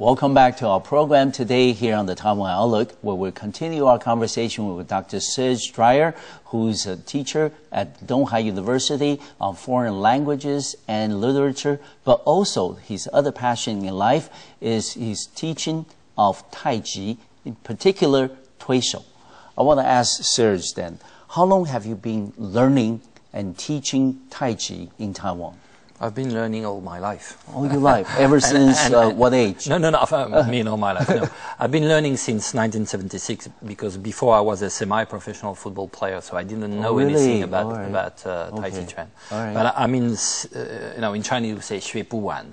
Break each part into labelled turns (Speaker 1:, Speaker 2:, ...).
Speaker 1: Welcome back to our program today here on the Taiwan Outlook, where we'll continue our conversation with Dr. Serge Dreyer, who's a teacher at Tunghai University on foreign languages and literature, but also his other passion in life is his teaching of Tai Chi, in particular, Tui Shou. I want to ask Serge then, how long have you been learning and teaching Tai Chi in Taiwan?
Speaker 2: I've been learning all my life.
Speaker 1: All your life? Ever since what age?
Speaker 2: No, I mean all my life. No. I've been learning since 1976 because before I was a semi-professional football player, so I didn't know anything about Tai Chi Chuan. But I mean, in Chinese we say 学不完.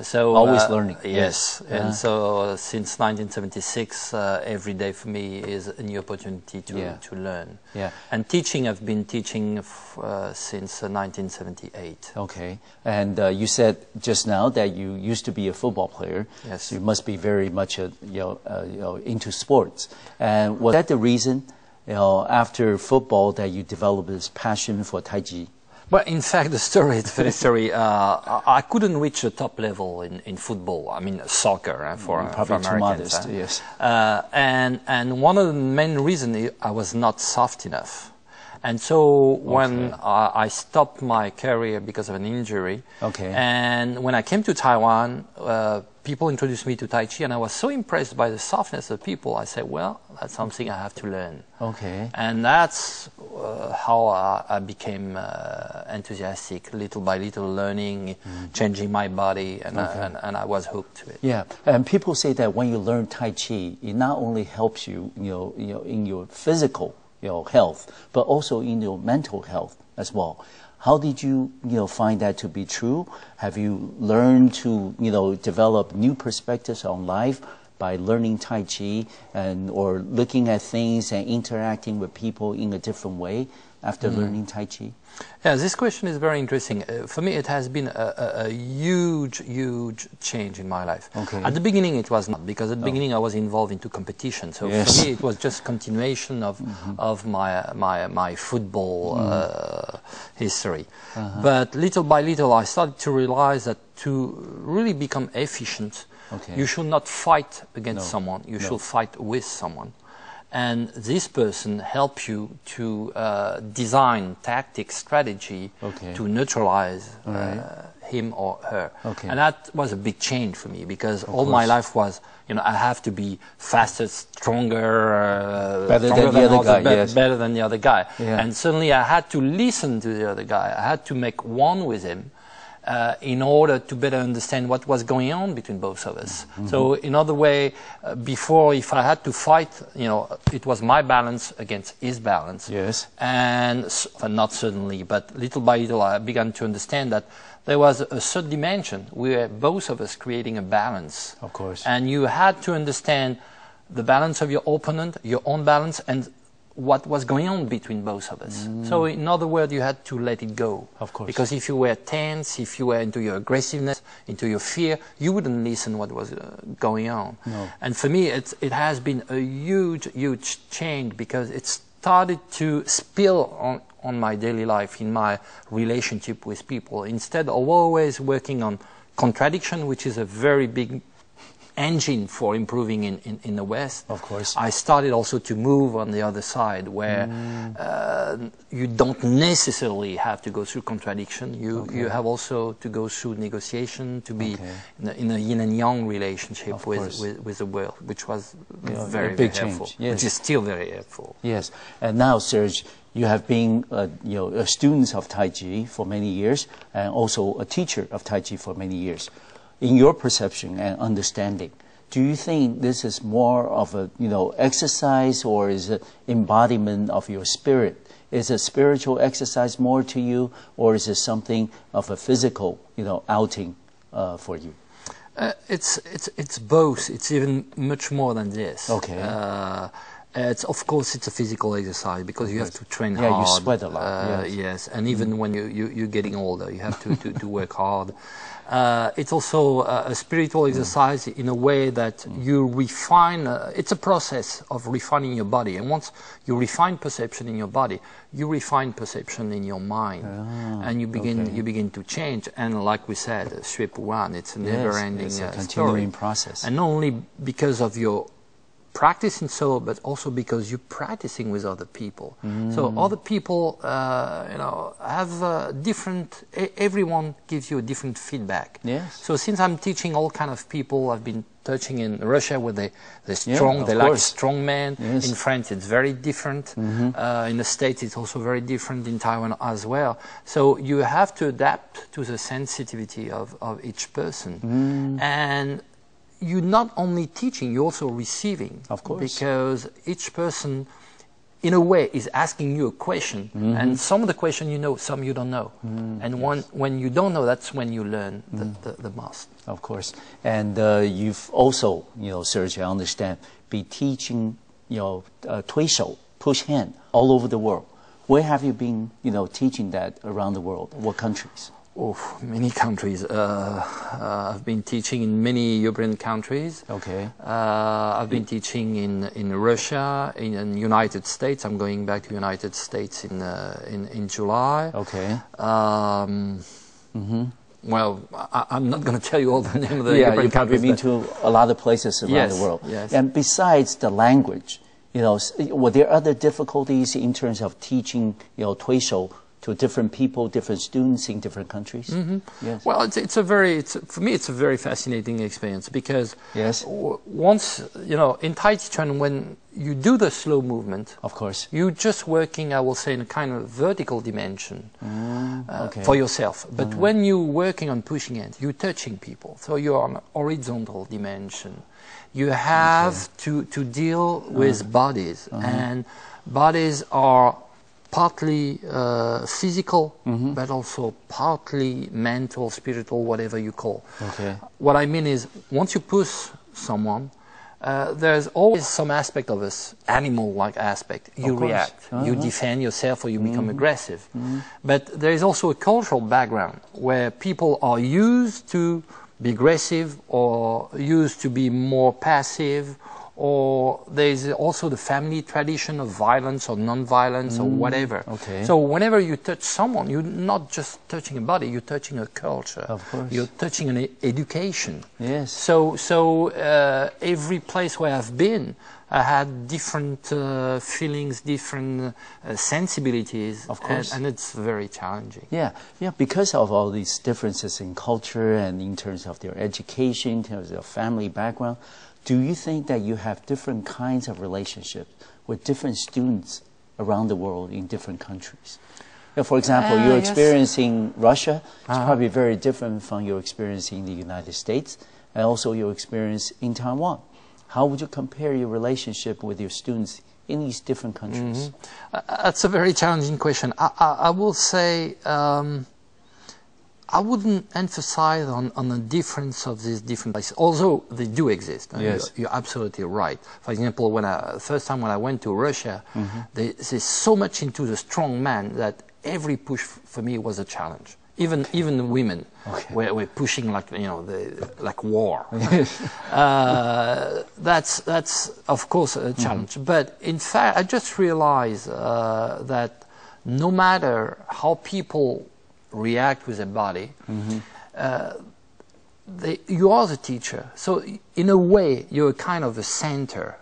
Speaker 2: So
Speaker 1: always learning.
Speaker 2: Yes, and so since 1976, every day for me is a new opportunity to learn.
Speaker 1: Yeah.
Speaker 2: And teaching, I've been teaching since 1978.
Speaker 1: Okay. And you said just now that you used to be a football player.
Speaker 2: Yes.
Speaker 1: You must be very much into sports. And was that the reason, after football, that you developed this passion for Tai Chi?
Speaker 2: Well, in fact, the story is very sorry. I couldn't reach the top level in football. I mean, soccer for Americans.
Speaker 1: Too modest, yes.
Speaker 2: And one of the main reasons I was not soft enough. And so when I stopped my career because of an injury, and when I came to Taiwan, people introduced me to Tai Chi, and I was so impressed by the softness of people, I said, well, that's something I have to learn.
Speaker 1: Okay.
Speaker 2: And that's how I became enthusiastic, little by little learning, changing my body, and I was hooked to it.
Speaker 1: Yeah, and people say that when you learn Tai Chi, it not only helps you, in your physical health, but also in your mental health as well. How did you, find that to be true? Have you learned to, develop new perspectives on life by learning Tai Chi or looking at things and interacting with people in a different way after learning Tai Chi?
Speaker 2: Yeah, this question is very interesting. For me, it has been a huge change in my life.
Speaker 1: Okay.
Speaker 2: At the beginning, it was not, because at the beginning I was involved into competition. So for me, it was just continuation of my football history. But little by little, I started to realize that to really become efficient, you should not fight against someone. You should fight with someone. And this person helps you to design tactics, strategy to neutralize him or her. And that was a big change for me, because all my life was, I have to be faster, stronger,
Speaker 1: better than the other guy. Yeah.
Speaker 2: And suddenly I had to listen to the other guy. I had to make one with him. In order to better understand what was going on between both of us. So in other way, before, if I had to fight, it was my balance against his balance.
Speaker 1: Yes.
Speaker 2: And not suddenly, but little by little, I began to understand that there was a third dimension. We were both of us creating a balance.
Speaker 1: Of course.
Speaker 2: And you had to understand the balance of your opponent, your own balance, and what was going on between both of us. So in other words, you had to let it go.
Speaker 1: Of course.
Speaker 2: Because if you were tense, if you were into your aggressiveness, into your fear, you wouldn't listen what was going on.
Speaker 1: No.
Speaker 2: And for me, it has been a huge change, because it started to spill on my daily life, in my relationship with people. Instead of always working on contradiction, which is a very big engine for improving in the West.
Speaker 1: Of course.
Speaker 2: I started also to move on the other side, where you don't necessarily have to go through contradiction. You have also to go through negotiation, to be in a yin and yang relationship with the world, which was very helpful.
Speaker 1: Yes.
Speaker 2: Which is still very helpful.
Speaker 1: Yes. And now, Serge, you have been a student of Tai Chi for many years, and also a teacher of Tai Chi for many years. In your perception and understanding, do you think this is more of a exercise, or is it embodiment of your spirit? Is a spiritual exercise more to you, or is it something of a physical outing for you?
Speaker 2: It's both. It's even much more than this.
Speaker 1: Okay.
Speaker 2: Of course, it's a physical exercise because you have to train hard.
Speaker 1: Yeah, you sweat a lot.
Speaker 2: Yes, and even when you're getting older, you have to work hard. It's also a spiritual exercise in a way that you refine. It's a process of refining your body, and once you refine perception in your body, you refine perception in your mind, and you begin to change. And like we said, Shui Pu Wan, it's a never-ending
Speaker 1: it's a continuing process,
Speaker 2: and not only because of your practicing solo, but also because you're practicing with other people. So other people, have different. Everyone gives you a different feedback.
Speaker 1: Yes.
Speaker 2: So since I'm teaching all kind of people, I've been teaching in Russia where they're strong. They like strong men.
Speaker 1: Yes.
Speaker 2: In France, it's very different. In the States, it's also very different. In Taiwan as well. So you have to adapt to the sensitivity of each person. And you're not only teaching, you're also receiving.
Speaker 1: Of course.
Speaker 2: Because each person, in a way, is asking you a question. And some of the question you know, some you don't know. And when you don't know, that's when you learn the most.
Speaker 1: Of course. And you've also, Serge, I understand, be teaching, 推手, push hand, all over the world. Where have you been, teaching that around the world? What countries?
Speaker 2: Oh, many countries. I've been teaching in many European countries.
Speaker 1: Okay.
Speaker 2: I've been teaching in Russia, in United States. I'm going back to United States in July.
Speaker 1: Okay.
Speaker 2: Well, I'm not going to tell you all the name of the European countries.
Speaker 1: You've been to a lot of places around the world.
Speaker 2: Yes.
Speaker 1: And besides the language, were there other difficulties in terms of teaching, 推手 to different people, different students in different countries? Yes.
Speaker 2: Well, for me, it's a very fascinating experience because once, in Tai Chi Chuan, when you do the slow movement,
Speaker 1: of course,
Speaker 2: you're just working, I will say, in a kind of vertical dimension for yourself. But when you're working on pushing hands, you're touching people. So you're on a horizontal dimension. You have to deal with bodies, and bodies are partly physical, but also partly mental, spiritual, whatever you call.
Speaker 1: Okay.
Speaker 2: What I mean is, once you push someone, there's always some aspect of this animal-like aspect. You react, you defend yourself, or you become aggressive. But there is also a cultural background where people are used to be aggressive or used to be more passive, or there's also the family tradition of violence or non-violence or whatever.
Speaker 1: Okay.
Speaker 2: So whenever you touch someone, you're not just touching a body, you're touching a culture.
Speaker 1: Of course.
Speaker 2: You're touching an education.
Speaker 1: Yes.
Speaker 2: So every place where I've been, I had different feelings, different sensibilities.
Speaker 1: Of course.
Speaker 2: And it's very challenging.
Speaker 1: Yeah, because of all these differences in culture and in terms of their education, in terms of their family background, do you think that you have different kinds of relationships with different students around the world in different countries? For example, your experience in Russia is probably very different from your experience in the United States and also your experience in Taiwan. How would you compare your relationship with your students in these different countries?
Speaker 2: That's a very challenging question. I will say I wouldn't emphasize on the difference of these different places, although they do exist.
Speaker 1: Yes.
Speaker 2: You're absolutely right. For example, first time when I went to Russia, there's so much into the strong man that every push for me was a challenge. Even the women were pushing like war. That's of course a challenge. But in fact, I just realized that no matter how people react with their body, you are the teacher. So in a way, you're kind of a center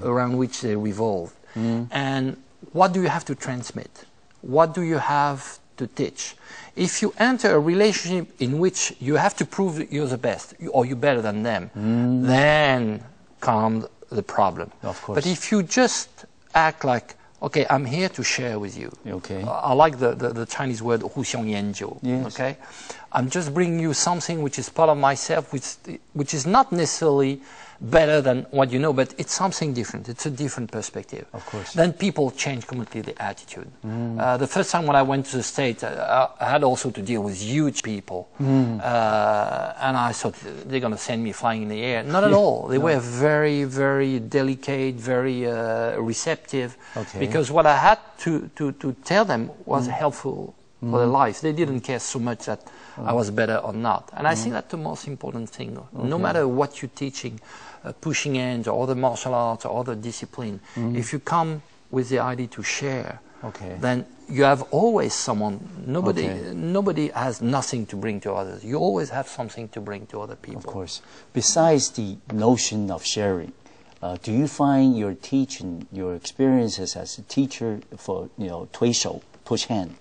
Speaker 2: around which they revolve. And what do you have to transmit? What do you have to teach? If you enter a relationship in which you have to prove that you're the best or you're better than them, then comes the problem.
Speaker 1: Of course.
Speaker 2: But if you just act like, okay, I'm here to share with you.
Speaker 1: Okay.
Speaker 2: I like the Chinese word 互相研究.
Speaker 1: Yes.
Speaker 2: Okay, I'm just bringing you something which is part of myself, which is not necessarily better than what you know, but it's something different. It's a different perspective.
Speaker 1: Of course.
Speaker 2: Then people change completely the attitude. The first time when I went to the States, I had also to deal with huge people. And I thought they're going to send me flying in the air. Not at all. They were very, very delicate, very receptive.
Speaker 1: Okay.
Speaker 2: Because what I had to tell them was helpful for their life. They didn't care so much that I was better or not. And I think that's the most important thing. No matter what you're teaching, pushing hands or other martial arts or other discipline, if you come with the idea to share, then you have always someone. Nobody has nothing to bring to others. You always have something to bring to other people.
Speaker 1: Of course. Besides the notion of sharing, do you find your teaching, your experiences as a teacher for, Tui Shou, push hand,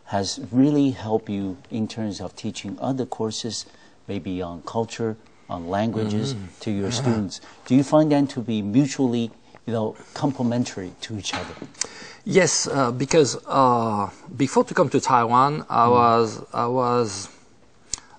Speaker 1: has really helped you in terms of teaching other courses, maybe on culture, on languages, to your students? Do you find them to be mutually, complementary to each other?
Speaker 2: Yes, because before to come to Taiwan, I was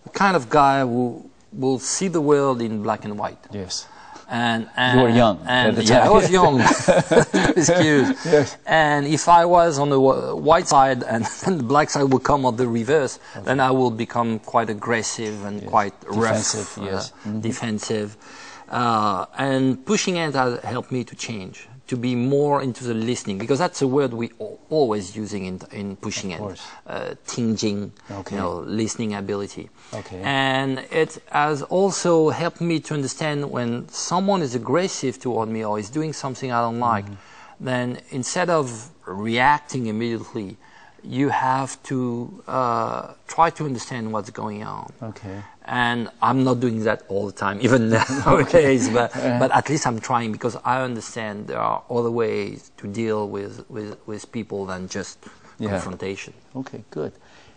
Speaker 2: the kind of guy who will see the world in black and white.
Speaker 1: Yes.
Speaker 2: And
Speaker 1: you were young at the time.
Speaker 2: Yeah, I was young. Excuse. Yes. And if I was on the white side and the black side would come on the reverse, then I will become quite aggressive and quite
Speaker 1: defensive,
Speaker 2: rough, defensive. And pushing hands has helped me to change, to be more into the listening, because that's a word we always using in pushing hands, tinging, listening ability. And it has also helped me to understand when someone is aggressive toward me or is doing something I don't like, then instead of reacting immediately, you have to try to understand what's going on. And I'm not doing that all the time, even nowadays, but at least I'm trying, because I understand there are other ways to deal with people than just confrontation.
Speaker 1: Okay, good.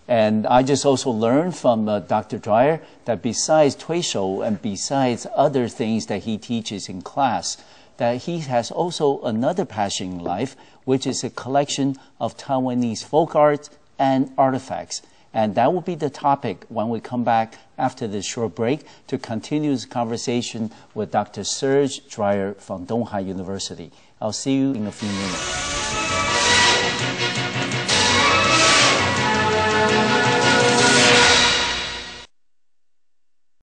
Speaker 1: And I just also learned from Dr. Dreyer that besides Tui Shou and besides other things that he teaches in class, that he has also another passion in life, which is a collection of Taiwanese folk art and artifacts. And that will be the topic when we come back after this short break to continue this conversation with Dr. Serge Dreyer from Tunghai University. I'll see you in a few minutes.